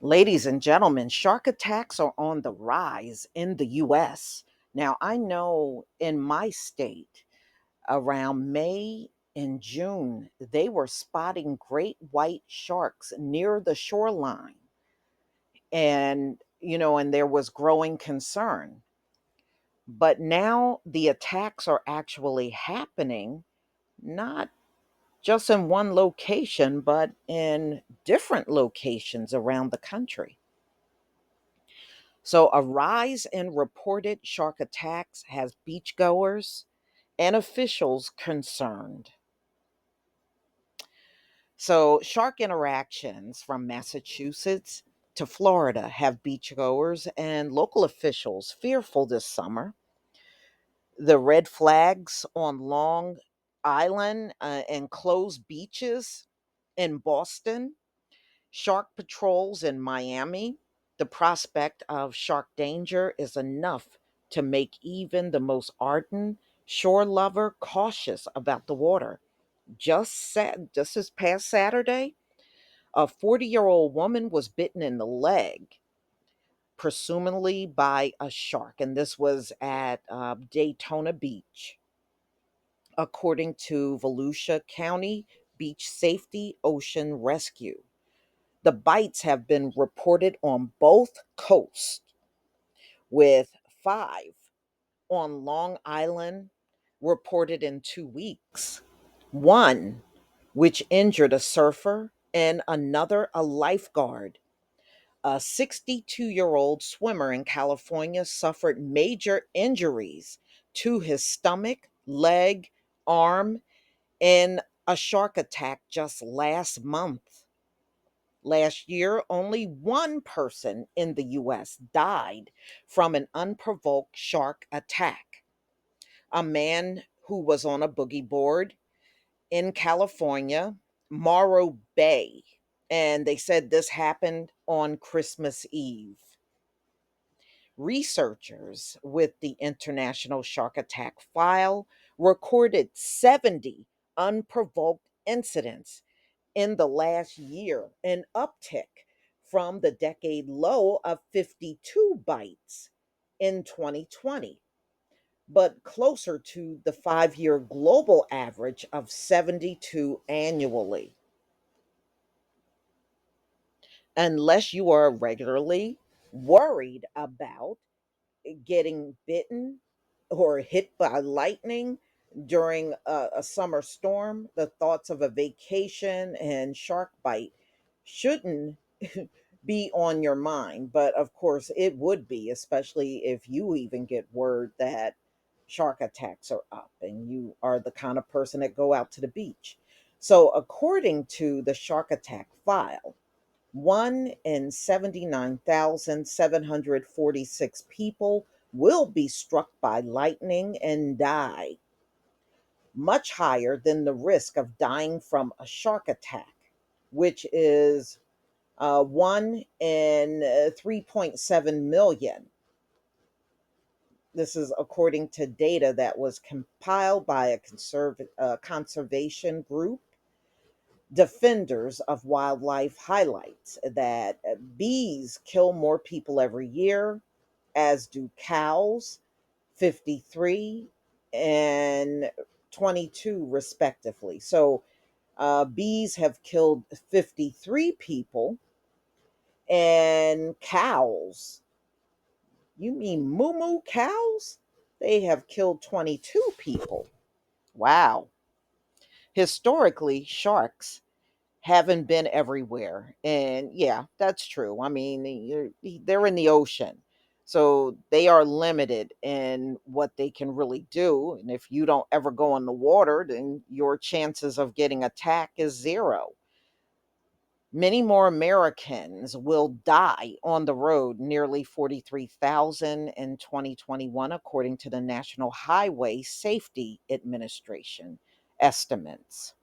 Ladies and gentlemen, shark attacks are on the rise in the US. Now, I know in my state around May and June, they were spotting great white sharks near the shoreline. And there was growing concern. But now the attacks are actually happening, not just in one location, but in different locations around the country. So, a rise in reported shark attacks has beachgoers and officials concerned. So, shark interactions from Massachusetts to Florida have beachgoers and local officials fearful this summer. The red flags on Long Island and closed beaches in Boston, shark patrols in Miami. The prospect of shark danger is enough to make even the most ardent shore lover cautious about the water. Just this past Saturday, a 40-year-old woman was bitten in the leg, presumably by a shark, and this was at Daytona Beach, according to Volusia County Beach Safety Ocean Rescue. The bites have been reported on both coasts, with five on Long Island reported in 2 weeks. One, which injured a surfer, and another, a lifeguard. A 62-year-old swimmer in California suffered major injuries to his stomach, leg, arm in a shark attack just last month. Last year, only one person in the US died from an unprovoked shark attack. A man who was on a boogie board in California, Morro Bay. And they said this happened on Christmas Eve. Researchers with the International Shark Attack File recorded 70 unprovoked incidents in the last year, an uptick from the decade low of 52 bites in 2020, but closer to the 5 year global average of 72 annually. Unless you are regularly worried about getting bitten or hit by lightning during a summer storm, the thoughts of a vacation and shark bite shouldn't be on your mind. But of course, it would be, especially if you even get word that shark attacks are up and you are the kind of person that go out to the beach. So, according to the shark attack file, one in 79,746 people will be struck by lightning and die, much higher than the risk of dying from a shark attack, which is 1 in 3.7 million. This is according to data that was compiled by a conservation group. Defenders of Wildlife highlights that bees kill more people every year, as do cows, 53 and 22, respectively. So, bees have killed 53 people, and cows, you mean moo moo cows? They have killed 22 people. Wow. Historically, sharks haven't been everywhere. And yeah, that's true. I mean, they're in the ocean. So they are limited in what they can really do. And if you don't ever go in the water, then your chances of getting attacked is zero. Many more Americans will die on the road, nearly 43,000 in 2021, according to the National Highway Safety Administration estimates.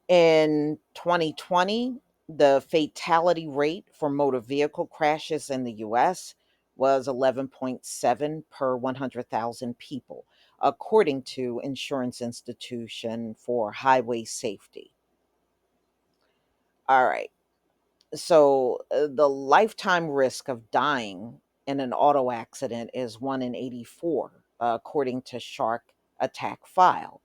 In 2020, the fatality rate for motor vehicle crashes in the US was 11.7 per 100,000 people, according to Insurance Institution for Highway Safety. All right. The lifetime risk of dying in an auto accident is 1 in 84, according to Shark Attack File,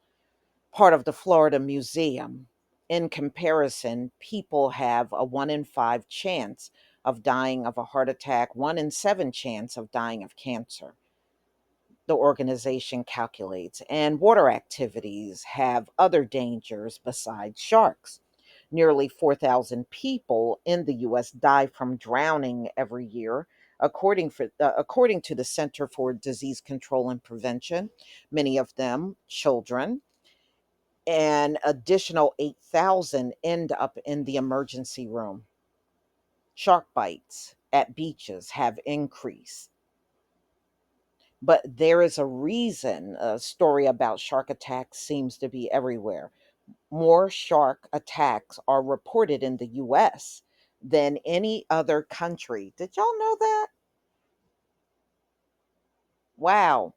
part of the Florida Museum. In comparison, people have a 1 in 5 chance of dying of a heart attack, 1 in 7 chance of dying of cancer, the organization calculates. And water activities have other dangers besides sharks. Nearly 4,000 people in the US die from drowning every year, according to the Center for Disease Control and Prevention, many of them children. An additional 8,000 end up in the emergency room. Shark bites at beaches have increased. But there is a reason a story about shark attacks seems to be everywhere. More shark attacks are reported in the US than any other country. Did y'all know that? Wow.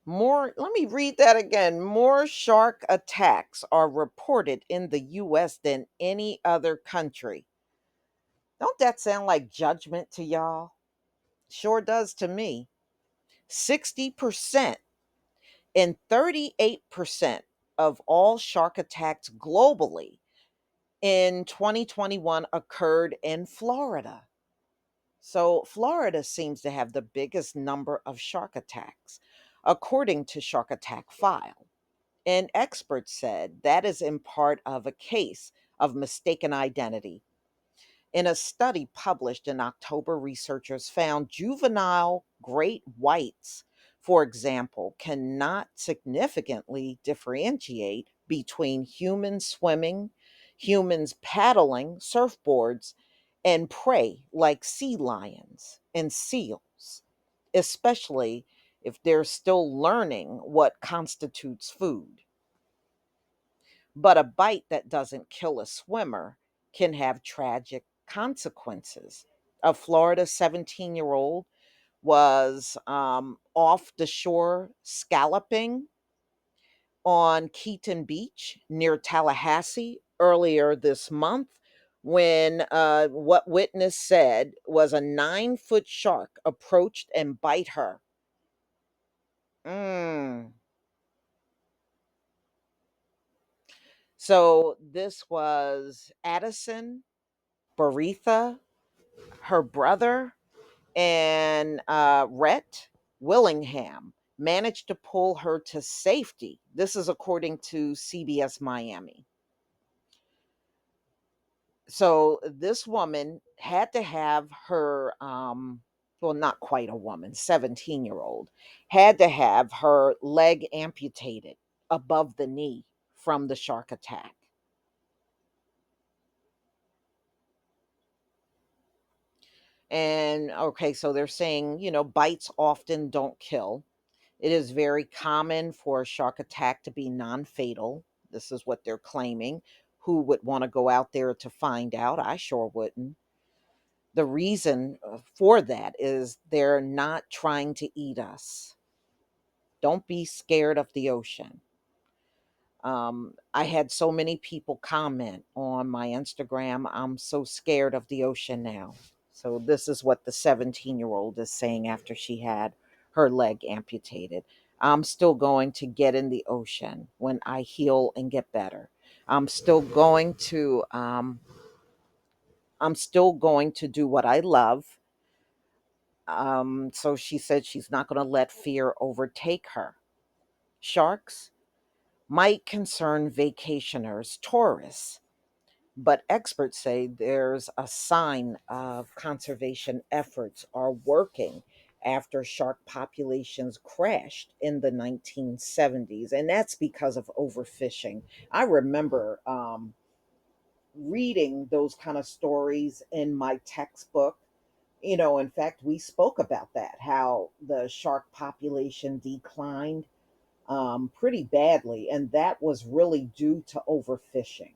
Let me read that again. More shark attacks are reported in the US than any other country. Don't that sound like judgment to y'all? Sure does to me. 60% and 38% of all shark attacks globally in 2021 occurred in Florida. So, Florida seems to have the biggest number of shark attacks, according to Shark Attack File. And experts said that is in part of a case of mistaken identity. In a study published in October, researchers found juvenile great whites, for example, cannot significantly differentiate between humans swimming, humans paddling surfboards, and prey like sea lions and seals, especially if they're still learning what constitutes food. But a bite that doesn't kill a swimmer can have tragic consequences. A Florida 17-year-old was off the shore scalloping on Keaton Beach near Tallahassee earlier this month when what witness said was a 9-foot shark approached and bite her. Mm. So this was Addison, Baritha, her brother, and Rhett Willingham managed to pull her to safety. This is according to CBS Miami. So this woman had to have her, well, not quite a woman, 17-year-old, had to have her leg amputated above the knee from the shark attack. And okay, so they're saying, bites often don't kill. It is very common for a shark attack to be non fatal. This is what they're claiming. Who would want to go out there to find out? I sure wouldn't. The reason for that is they're not trying to eat us. Don't be scared of the ocean. I had so many people comment on my Instagram, I'm so scared of the ocean now. So, this is what the 17-year-old is saying after she had her leg amputated. I'm still going to get in the ocean when I heal and get better. I'm still going to I'm still going to do what I love. So she said she's not going to let fear overtake her. Sharks might concern vacationers, tourists, but experts say there's a sign of conservation efforts are working after shark populations crashed in the 1970s, and that's because of overfishing. I remember reading those kind of stories in my textbook. In fact, we spoke about that, how the shark population declined pretty badly, and that was really due to overfishing.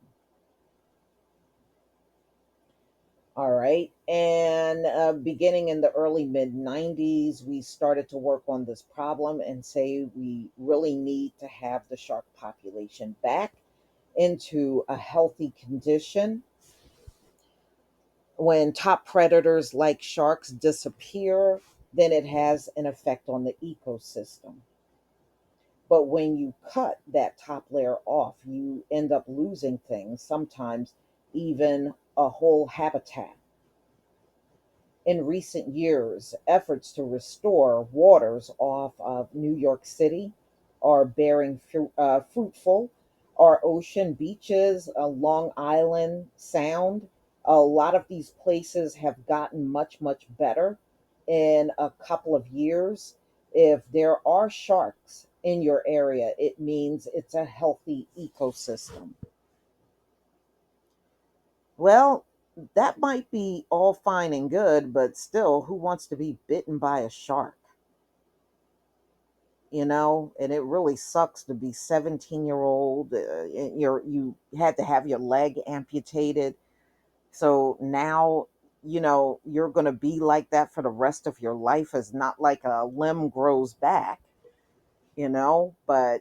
All right. And beginning in the early mid 90s, we started to work on this problem and say we really need to have the shark population back into a healthy condition. When top predators like sharks disappear, then it has an effect on the ecosystem. But when you cut that top layer off, you end up losing things, sometimes even a whole habitat. In recent years, efforts to restore waters off of New York City are bearing fruitful. Our ocean beaches, Long Island Sound, a lot of these places have gotten much, much better in a couple of years. If there are sharks in your area, it means it's a healthy ecosystem. Well, that might be all fine and good, but still, who wants to be bitten by a shark? And it really sucks to be 17-year old. And you had to have your leg amputated. So now, you're going to be like that for the rest of your life. It's not like a limb grows back, but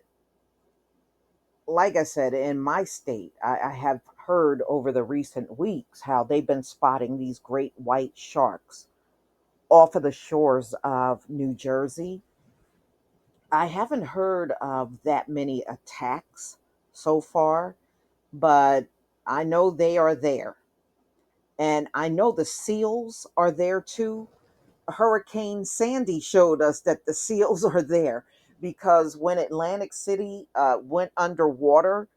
like I said, in my state, I have heard over the recent weeks how they've been spotting these great white sharks off of the shores of New Jersey. I haven't heard of that many attacks so far, but I know they are there. And I know the seals are there too. Hurricane Sandy showed us that the seals are there because when Atlantic City went underwater,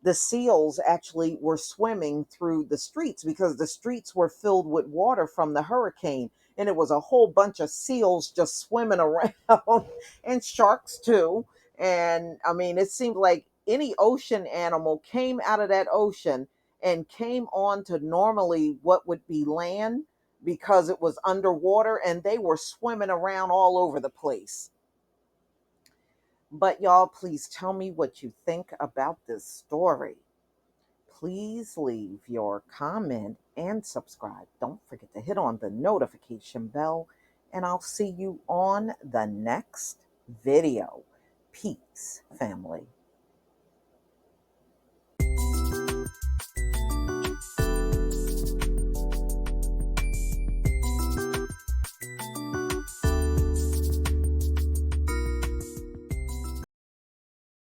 the seals actually were swimming through the streets because the streets were filled with water from the hurricane. And it was a whole bunch of seals just swimming around and sharks too. And I mean, it seemed like any ocean animal came out of that ocean and came on to normally what would be land because it was underwater and they were swimming around all over the place. But y'all, please tell me what you think about this story. Please leave your comment and subscribe. Don't forget to hit on the notification bell, and I'll see you on the next video. Peace, family.